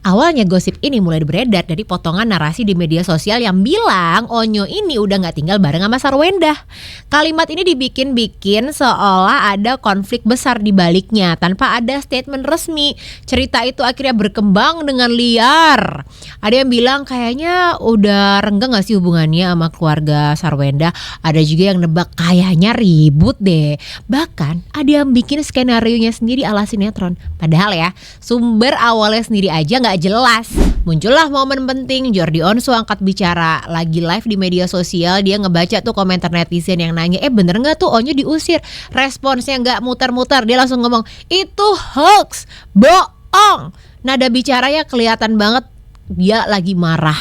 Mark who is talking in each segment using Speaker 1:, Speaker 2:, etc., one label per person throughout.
Speaker 1: Awalnya gosip ini mulai beredar dari potongan narasi di media sosial yang bilang Onyo ini udah gak tinggal bareng sama Sarwendah. Kalimat ini dibikin-bikin seolah ada konflik besar di baliknya tanpa ada statement resmi. Cerita itu akhirnya berkembang dengan liar. Ada yang bilang kayaknya udah renggang gak sih hubungannya sama keluarga Sarwendah. Ada juga yang nebak kayaknya ribut deh. Bahkan ada yang bikin skenarionya sendiri ala sinetron. Padahal ya sumber awalnya sendiri aja gak jelas. Muncullah momen penting, Jordi Onsu angkat bicara. Lagi live di media sosial, dia ngebaca tuh komentar netizen yang nanya, bener gak tuh Onyo diusir? Responsnya gak muter-muter, dia langsung ngomong, itu hoax, bohong. Nada bicaranya kelihatan banget dia lagi marah.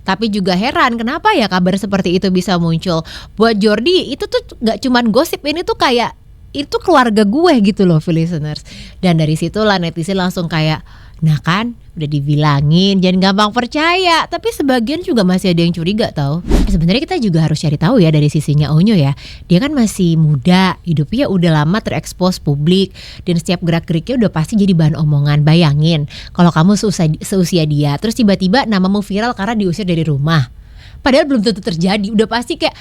Speaker 1: Tapi juga heran kenapa ya kabar seperti itu bisa muncul. Buat Jordi itu tuh gak cuman gosip, ini tuh kayak itu keluarga gue gitu loh, listeners. Dan dari situlah netizen langsung kayak, nah kan udah dibilangin jangan gampang percaya. Tapi sebagian juga masih ada yang curiga tau. Sebenarnya kita juga harus cari tahu ya dari sisinya Onyo ya. Dia kan masih muda, hidupnya udah lama terekspos publik, dan setiap gerak-geriknya udah pasti jadi bahan omongan. Bayangin kalau kamu seusia dia, terus tiba-tiba namamu viral karena diusir dari rumah. Padahal belum tentu terjadi, udah pasti kayak,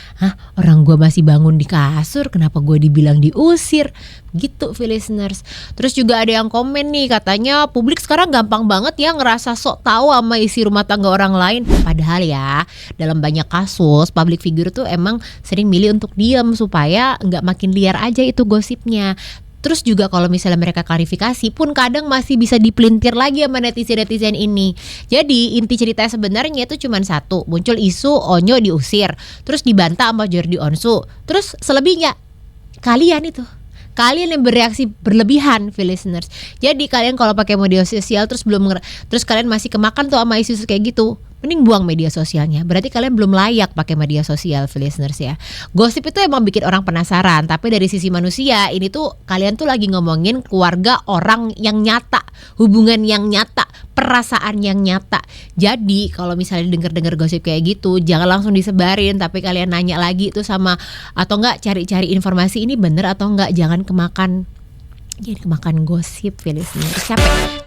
Speaker 1: orang gue masih bangun di kasur, kenapa gue dibilang diusir? Gitu, listeners. Terus juga ada yang komen nih, katanya publik sekarang gampang banget ya ngerasa sok tahu sama isi rumah tangga orang lain. Padahal ya, dalam banyak kasus, public figure tuh emang sering milih untuk diam supaya nggak makin liar aja itu gosipnya. Terus juga kalau misalnya mereka klarifikasi pun kadang masih bisa dipelintir lagi sama netizen-netizen ini. Jadi inti cerita sebenarnya itu cuma satu, muncul isu Onyo diusir, terus dibantah sama Jordi Onsu. Terus selebihnya kalian yang bereaksi berlebihan, listeners. Jadi kalian kalau pakai media sosial terus terus kalian masih kemakan tuh sama isu kayak gitu, mending buang media sosialnya. Berarti kalian belum layak pakai media sosial, listeners ya. Gosip itu emang bikin orang penasaran, tapi dari sisi manusia ini tuh kalian tuh lagi ngomongin keluarga orang yang nyata, hubungan yang nyata, perasaan yang nyata. Jadi kalau misalnya dengar gosip kayak gitu, jangan langsung disebarin, tapi kalian nanya lagi tuh sama, atau enggak cari-cari informasi ini bener atau enggak. Jangan kemakan gosip, listeners. Capek.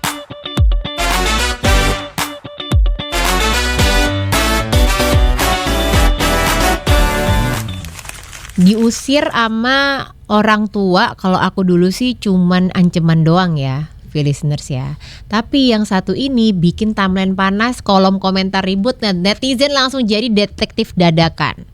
Speaker 1: Diusir sama orang tua, kalau aku dulu sih cuman ancaman doang ya, listeners ya. Tapi yang satu ini bikin timeline panas, kolom komentar ribut, dan netizen langsung jadi detektif dadakan.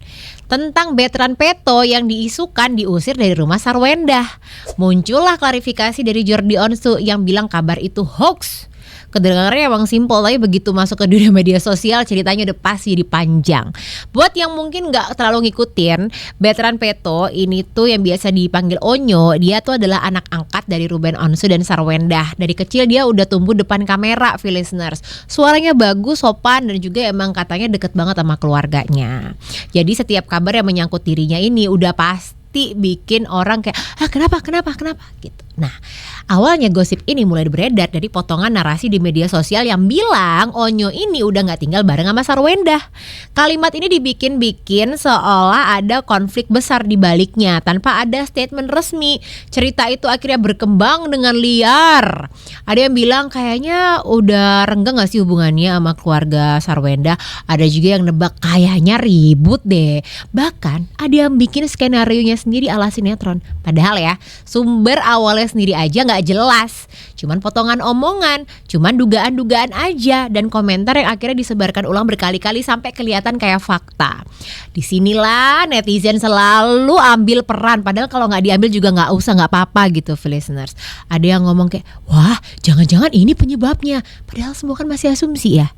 Speaker 1: Tentang veteran Peto yang diisukan diusir dari rumah Sarwendah. Muncullah klarifikasi dari Jordi Onsu yang bilang kabar itu hoax. Kedengarannya emang simpel, tapi begitu masuk ke dunia media sosial ceritanya udah pasti jadi panjang. Buat yang mungkin gak terlalu ngikutin, veteran Peto ini tuh yang biasa dipanggil Onyo, dia tuh adalah anak angkat dari Ruben Onsu dan Sarwendah. Dari kecil dia udah tumbuh depan kamera, listeners. Suaranya bagus, sopan, dan juga emang katanya deket banget sama keluarganya. Jadi setiap kabar yang menyangkut dirinya ini udah pasti bikin orang kayak, kenapa gitu. Nah, awalnya gosip ini mulai beredar dari potongan narasi di media sosial yang bilang Onyo ini udah gak tinggal bareng sama Sarwendah. Kalimat ini dibikin-bikin seolah ada konflik besar di baliknya tanpa ada statement resmi. Cerita itu akhirnya berkembang dengan liar. Ada yang bilang kayaknya udah renggang gak sih hubungannya sama keluarga Sarwendah. Ada juga yang nebak kayaknya ribut deh. Bahkan ada yang bikin skenarionya sendiri ala sinetron. Padahal ya sumber awalnya sendiri aja gak jelas, cuman potongan omongan, cuman dugaan-dugaan aja, dan komentar yang akhirnya disebarkan ulang berkali-kali sampai kelihatan kayak fakta. Disinilah netizen selalu ambil peran, padahal kalau nggak diambil juga nggak usah, nggak apa-apa gitu, listeners. Ada yang ngomong kayak, wah jangan-jangan ini penyebabnya, padahal semua kan masih asumsi ya.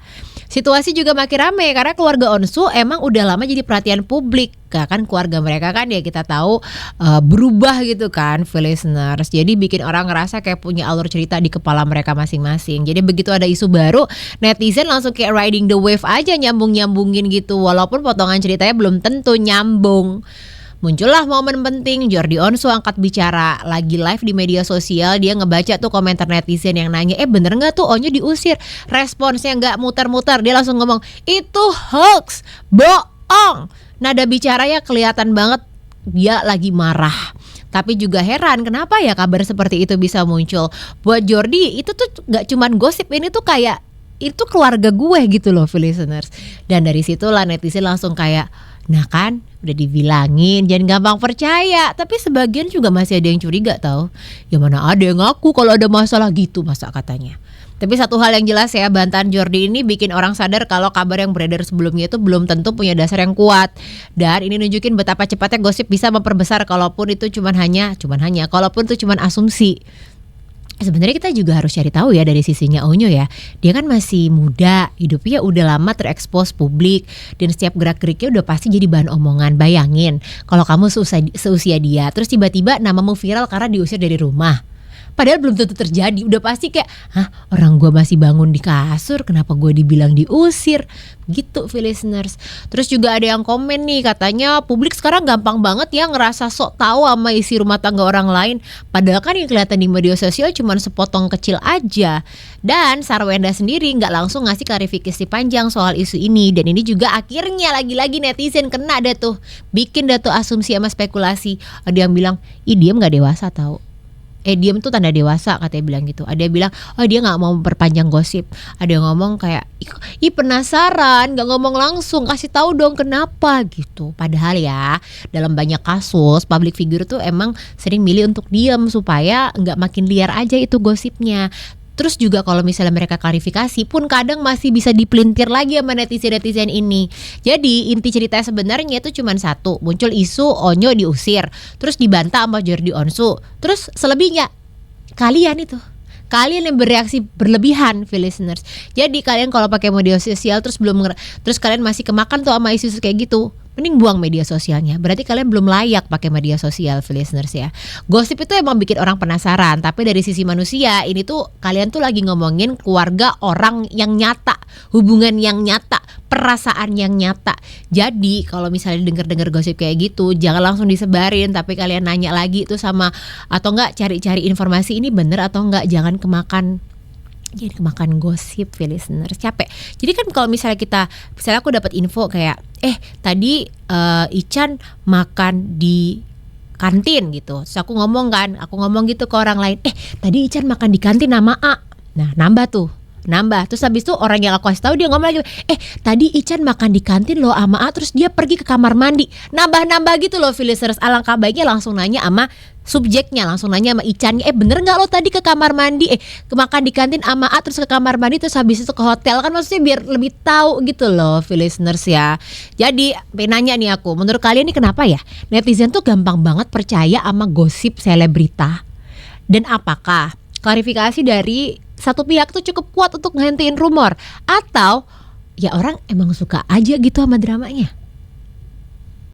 Speaker 1: Situasi juga makin rame karena keluarga Onsu emang udah lama jadi perhatian publik. Kan keluarga mereka kan ya kita tahu berubah gitu kan, listeners. Jadi bikin orang ngerasa kayak punya alur cerita di kepala mereka masing-masing. Jadi begitu ada isu baru, netizen langsung kayak riding the wave aja, nyambung-nyambungin gitu. Walaupun potongan ceritanya belum tentu nyambung. Muncullah momen penting, Jordi Onsu angkat bicara. Lagi live di media sosial, dia ngebaca tuh komentar netizen yang nanya, bener gak tuh Onyo diusir? Responsnya gak muter-muter, dia langsung ngomong, itu hoax, bohong. Nada bicaranya kelihatan banget dia lagi marah. Tapi juga heran kenapa ya kabar seperti itu bisa muncul. Buat Jordi itu tuh gak cuman gosip, ini tuh kayak itu keluarga gue gitu loh listeners. Dan dari situlah netizen langsung kayak, nah kan udah dibilangin jangan gampang percaya. Tapi sebagian juga masih ada yang curiga tau. Ya mana ada yang ngaku kalau ada masalah gitu masa katanya. Tapi satu hal yang jelas ya, bantahan Jordi ini bikin orang sadar kalau kabar yang beredar sebelumnya itu belum tentu punya dasar yang kuat. Dan ini nunjukin betapa cepatnya gosip bisa memperbesar kalaupun itu cuman hanya kalaupun itu cuman asumsi. Sebenarnya kita juga harus cari tahu ya dari sisinya Onyo ya. Dia kan masih muda, hidupnya udah lama terekspos publik, dan setiap gerak-geriknya udah pasti jadi bahan omongan. Bayangin kalau kamu seusia dia, terus tiba-tiba namamu viral karena diusir dari rumah. Padahal belum tentu terjadi, udah pasti kayak, hah, orang gue masih bangun di kasur, kenapa gue dibilang diusir? Gitu listeners. Terus juga ada yang komen nih, katanya publik sekarang gampang banget ya ngerasa sok tahu sama isi rumah tangga orang lain. Padahal kan yang kelihatan di media sosial cuma sepotong kecil aja. Dan Sarwenda sendiri gak langsung ngasih klarifikasi panjang soal isu ini. Dan ini juga akhirnya lagi-lagi netizen kena dah tuh, bikin dah tuh asumsi sama spekulasi. Ada yang bilang, ih diem gak dewasa tahu. Diem tuh tanda dewasa, katanya bilang gitu. Ada yang bilang, oh dia gak mau memperpanjang gosip. Ada yang ngomong kayak, ih penasaran, gak ngomong langsung, kasih tahu dong kenapa gitu. Padahal ya, dalam banyak kasus public figure tuh emang sering milih untuk diem supaya gak makin liar aja itu gosipnya. Terus juga kalau misalnya mereka klarifikasi pun kadang masih bisa dipelintir lagi sama netizen-netizen ini. Jadi inti cerita sebenarnya itu cuma satu, muncul isu Onyo diusir, terus dibantah sama Jordi Onsu. Terus selebihnya kalian yang bereaksi berlebihan, listeners. Jadi kalian kalau pakai media sosial terus kalian masih kemakan tuh sama isu kayak gitu, mending buang media sosialnya. Berarti kalian belum layak pakai media sosial, listeners ya. Gosip itu emang bikin orang penasaran, tapi dari sisi manusia ini tuh kalian tuh lagi ngomongin keluarga orang yang nyata, hubungan yang nyata, perasaan yang nyata. Jadi kalau misalnya denger gosip kayak gitu, jangan langsung disebarin, tapi kalian nanya lagi tuh sama, atau enggak cari-cari informasi ini bener atau enggak. Jangan kemakan gosip, listeners, capek. Jadi kan kalau misalnya aku dapat info kayak tadi Ican makan di kantin gitu. Terus aku ngomong gitu ke orang lain, tadi Ican makan di kantin sama A. Nah, nambah. Terus habis itu orang yang aku kasih tahu dia ngomong lagi, tadi Ican makan di kantin loh sama A, terus dia pergi ke kamar mandi. Nambah gitu loh, listeners. Alangkah baiknya langsung nanya sama subjeknya, langsung nanya sama Ican, bener nggak lo tadi ke kamar mandi, makan di kantin sama A terus ke kamar mandi terus habis itu ke hotel, kan maksudnya biar lebih tahu gitu loh, listeners ya. Jadi penanya nih aku, menurut kalian nih kenapa ya netizen tuh gampang banget percaya sama gosip selebrita? Dan apakah klarifikasi dari satu pihak tuh cukup kuat untuk ngehentiin rumor, atau ya orang emang suka aja gitu sama dramanya?